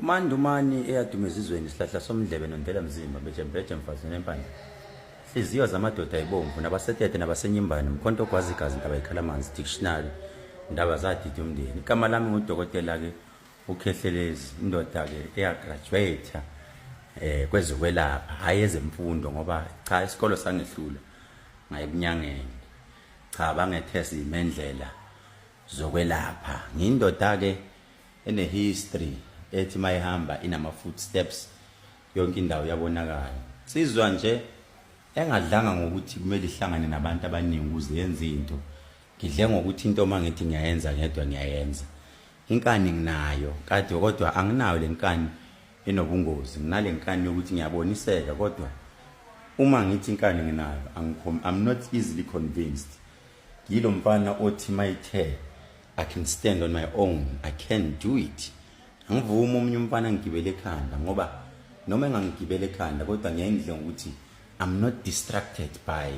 Umandumani eyadumeza izweni isihlahla somdlebe nondela mzimba bejembeje mfazi nempande. Hliziyo zamadoda ayibomvu nabasetete nabasenyimbane mkhonto kwazi igazi ndaba ikhalamanzi dictionary ndaba zadidi umndeni. Igama lami ngudokotela ke uKhehlelezi, indoda ke eyagraduate kwezokwelapha hayi ezemfundo ngoba cha isikolo sangehlula ngayibunyangeni. Cha bangethesa imendlela zokwelapha. Ngiyindoda ke ene history ethi mayihamba inama footsteps yonke indawo yabonakala. Sizwa nje engadlanga ngokuthi kumele ihlangane nabantu abaningi ukuze yenze into. Ngidle ngokuthi into mangithi ngiyayenza ngedwa ngiyayenza. Inkani nginayo kade kodwa anginayo lenkani enobungozi. Nginale inkani yokuthi ngiyaboniseka kodwa uma ngithi inkani nginayo I'm not easily convinced. Ngilo mfana othi mayithe I can stand on my own, I can do it. Angivuma umunye umfana ngigibele ekhanda ngoba noma engangigibele ekhanda kodwa ngiyayindle ngokuthi I'm not distracted by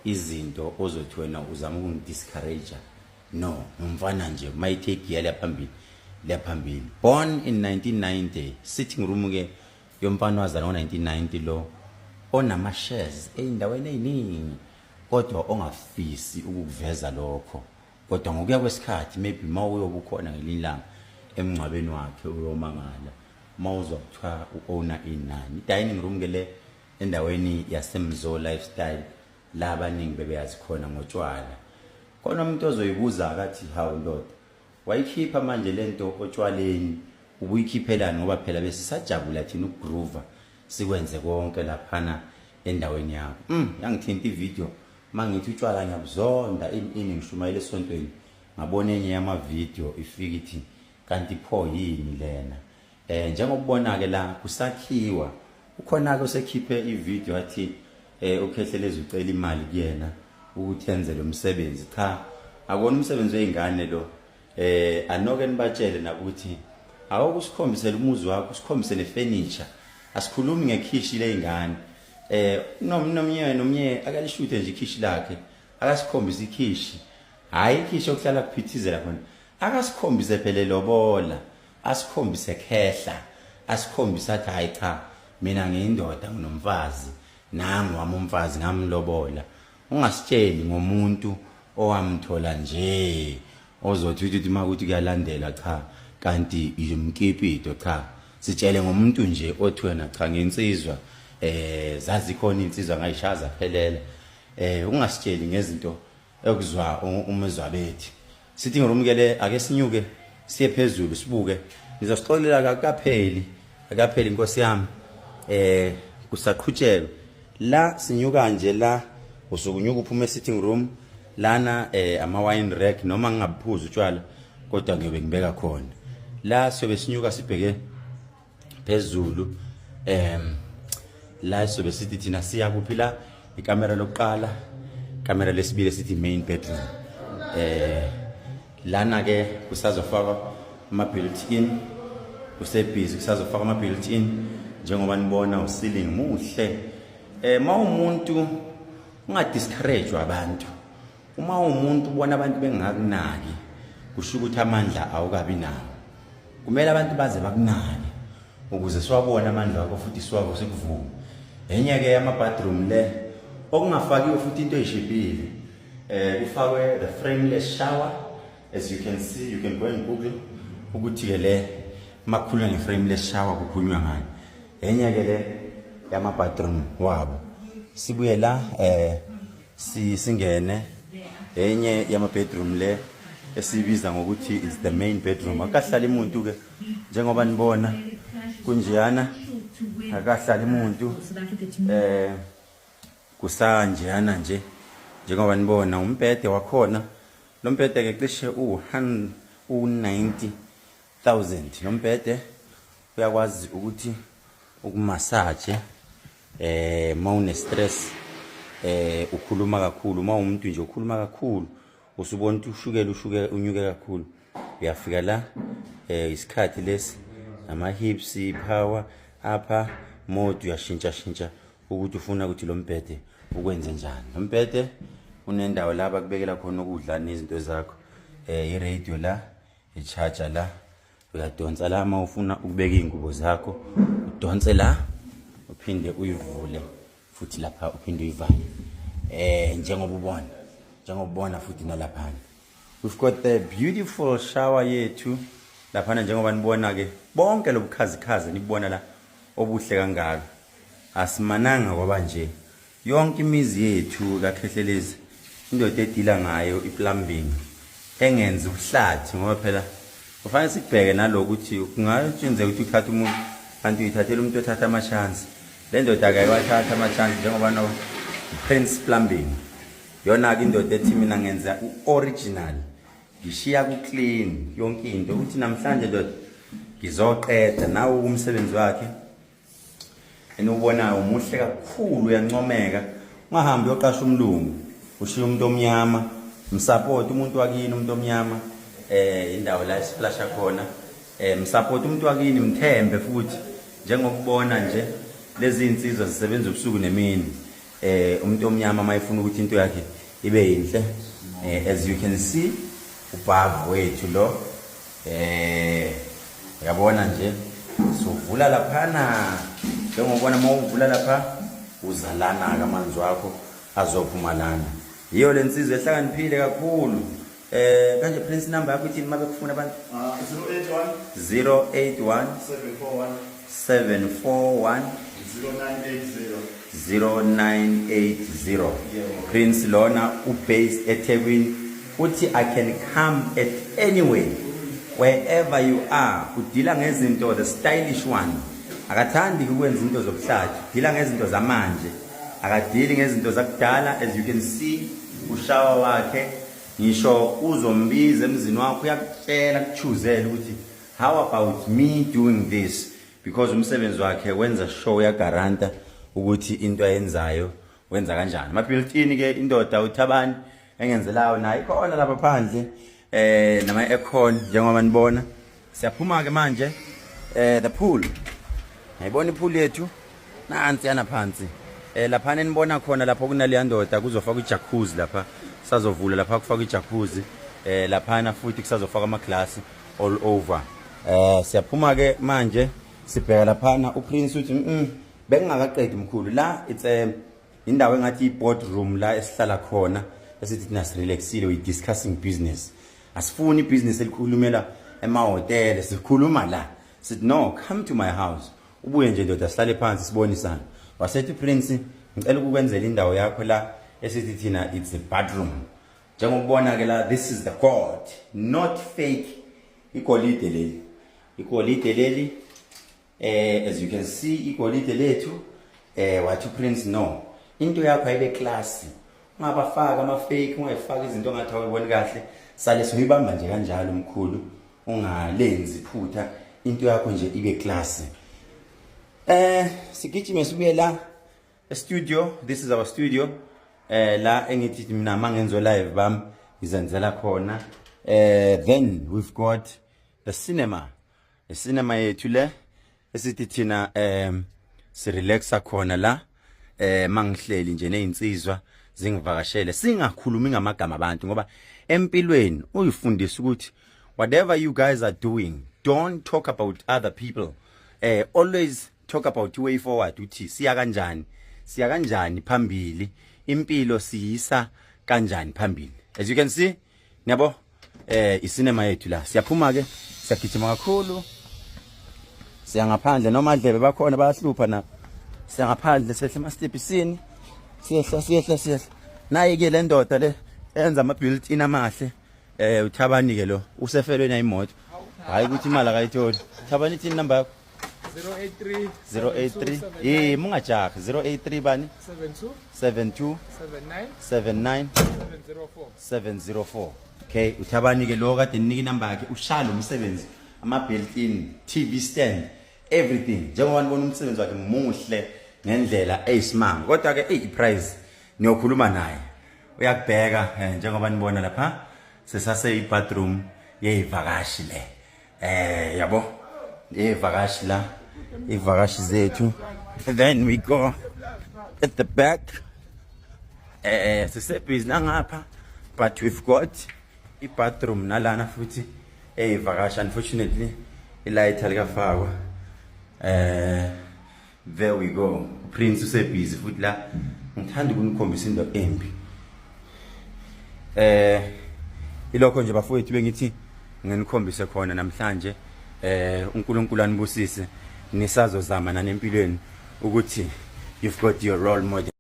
izinto ozothi wena uzama ukungidiscourage. No, umfana nje mayithe igiya lephambili. Born in 1990, sitting room ke yomfana wazalwa ngo1990 lo onama shares eindaweni eziningi kodwa ongafisi ukuveza lokho. Kodwa ngokuya kwesikhathi maybe mawuyobukhona ngelilanga emncwabeni wakhe uyomangala mawuzwa kuthiwa uowner inani. Dining room ke le endaweni yasemzo lifestyle la abaningi bebeyazi khona ngotshwala. Khona umuntu ozoyibuza akathi hawu ndoda wayikhipha manje lento otshwaleni ubuyikhiphela ngoba phela bese sajabula thina uGuluva sikwenze konke laphana endaweni yakho. Yangithinta ivideo mangithi utshwala ngiyabuzonda ini ngishumayele esontweni ngabona enye yama video ifika ithi kanti pho yini lena. Njengokubona ke la kusakhiwa ukhona ke osekhiphe ivideo athi uKhehlelezi ucela imali kuyena ukuthi yenze lo msebenzi. Cha akona umsebenzi weingane lo. Anoke nibatshele nakuthi awukusikhombisela umuzi wakho usikhombise nefurniture. Asikhulumi ngekhishi leingane. Nomnye akalishuthe nje ikhishi lakhe akasikhombisa ikhishi hayi ikhishi okuhlala kuphithizela khona akasikhombise phela lobola asikhombise khehla asikhombisa athi hayi cha mina ngiyindoda nginomfazi nangu wami umfazi ngamlobola. Ungasitsheli ngomuntu owamthola nje ozothi uthi makuthi kuyalandela cha kanti imkipito cha sitshele ngomuntu nje othi wena cha ngensizwa zazi khona insizwa ngayishaza phelela. Ungasitsheli ngezinto ekuzwa umezwa bethi. Sithi ngirumkele ake sinyuke siye phezulu sibuke ngizosixolela akapheli inkosi yami. Kusaqhutshelo la sinyuka nje la usukunyuka uphume sitting room lana ama wine rack noma ngingaphuza utshwala kodwa ngiyobe ngibeka khona la sobe sinyuka sibheke phezulu. La sobe sithi thina siya kuphi la ikamera lokuqala kamera lesibili sithi main bedroom. Lana ke kusazofaka ama built-in kusebhizi kusazofaka ama built-in njengoba nibona uceiling muhle. Mawumuntu ungadiscourage abantu. Uma umuntu ubona abantu bengakunaki kusho ukuthi amandla awukabi nawo. Kumele abantu baze bakunaki ukuze siwabone amandla akho futhi siwabo sikuvuka. Enye ke ama bathroom le okungafakiwe futhi into eyishibhile kufakwe the frameless shower. As you can see, you can go and Google ukuthi ke le makhulwa nge frameless shower kukhulunywa ngani. Enye ke le yama bathroom wabo sibuye la singene enye yama bedroom le esibiza ngokuthi is the main bedroom. Akahlala umuntu ke njengoba nibona kunjiyana akahlala umuntu kusanjiyana nje njengoba nibona umbhede wakhona. Lo mbhede ke cishe u90,000. Lo mbhede uyakwazi ukuthi ukumassage mawune stress ukhuluma kakhulu mawumuntu nje ukhuluma kakhulu usubona ushukela unyuke kakhulu uyafika la isikhathi lesi ama hips power apha mode uyashintsha ukuthi ufuna ukuthi lo mbhede ukwenze njani. Lo mbhede unendawo la bakubekela khona ukudla nezinto zakho. I radio la, i charger la, uyadonsa la uma ufuna ukubeka ingubo zakho udonse la uphinde uyivule futhi lapha uphinde uyivale njengoba futhi nalapha we've got the beautiful shower yethu lapha njengoba nibona ke bonke lobukhazikhazi nibona la obuhle kangaka asimananga kwaba nje yonke imizi yethu kaKhehlelezi indoda edila ngayo iplumbing engenza ubuhlathi ngoba phela kufanele sibheke nalokuthi kungatshenzeka ukuthi uthatha umuntu kanti uyithathela umuntu othatha ama chance le ndoda akayithatha ama chance njengoba no Prince Plumbing yona ke indoda ethi mina ngenza uoriginal ngishiya ku clean yonke into ukuthi namhlanje ndoda ngizoqeda nawo umsebenzi wakhe enubona umuhle kakhulu uyancomeka ungahambi yoqasha umlungu ushiya umuntu omnyama msupport umuntu wakini umuntu omnyama indawo la isiflasha khona msupport umuntu wakini mthembe futhi njengokubona nje lezi insizwa zisebenza ubusuku nemini umuntu omnyama mayifuna ukuthi into yakhe ibe yinhle as you can see ubhavu wethu lo uyabona nje suvula laphana njengokubona mawuvula lapha uzalana kamanzi wakho azophuma lana yiyo lensizwe ehlakaniphile kakhulu kanje Prince number yakho uthini mabe kufuna abantu 081 741 0980 Prince lona ubased eThekwini uthi I can come at anywhere wherever you are udila ngezinto the stylish one akathandi ukwenza izinto zobuhlathi udila ngezinto zamanje akadili ngezinto zakudala as you can see ushawa wakhe ngisho uzombiza emzini wakho uyakutshela kuchuzela ukuthi how about me doing this because umsebenzi wakhe wenza show ya garanta ukuthi into ayenzayo wenza kanjani ama built-in ke indoda uthabani engenzelayo nayo ikhona lapha phandle nama aircon njengoba nibona siyaphuma ke manje the pool ayibona ipool yethu nansi yana phansi lapha nibona khona lapho kunale ndoda kuzofaka ijacuzzi lapha sizovula lapha kufaka ijacuzzi lapha futhi kusazofaka ama glass all over siyaphuma ke manje sibheka lapha uPrince uthi bekungakaqedi mkhulu la it's indawo engathi boardroom la esihlala khona esithi thina relaxile we discussing business asifuni business elikhulumela ema-hotel sikhuluma la sithi no come to my house ubuye nje ndoda sihlale phansi sibonisana wasethi Prince ngicela ukukwenzela indawo yakho la esithi thina it's a bedroom njengokubona ke la this is the god not fake igolide leli as you can see igolide lethu wathi Prince no into yakho ayibe classy ungabafaka ama fake ungayifaka izinto ongathi awuboni kahle sale soyibamba nje kanjalo mkhulu ungalenzi phutha into yakho nje ibe classy sigijime sibuye la studio this is our studio la engithi mina mangenzo live bam izenzela khona then we've got the cinema yethu le esithi thina si relaxa khona la mangihleli nje nezinsizwa zingivakashele singakhulumi ngamagama abantu ngoba empilweni uyifundisa ukuthi whatever you guys are doing don't talk about other people always talk about way forward uthi siya kanjani phambili impilo siyisa kanjani phambili as you can see nyabo icinema yethu la siyaphuma ke siyagijima kakhulu siyangaphandle noma adlebe bakhona bayahlupha na siyangaphandle sehle emastephisini siyehla naye ke le ndoda le enza ama built-in amahle uthabani ke lo usefelweni ayimoto hayi ukuthi imali akayitholi thabani ithi number yakho 083 mungajaha 083 bani 72 79 704 okay uthabani ke lo kade ninika inamba yakhe ushalo umsebenzi ama built-in TV stand everything njengoba nibona umsebenzi wakhe muhle ngendlela eyisimanga kodwa ke iprice niyokhuluma naye uyakubheka njengoba nibona lapha sesase ibathroom yeyivakashi le yabo yeyivakashi la ivakashi zethu then we go at the back sisebhizi nangapha but we've got ibathroom nalana futhi eyivakashi unfortunately Ilighter likafakwa. There we go. Prince usebusy futhi la. Ngithanda ukunikhombisa into embi. Ilokho nje bafowethu bengithi ngenikhombise khona namhlanje. uNkulunkulu anibusise nisazozama nanempilweni ukuthi you've got your role model.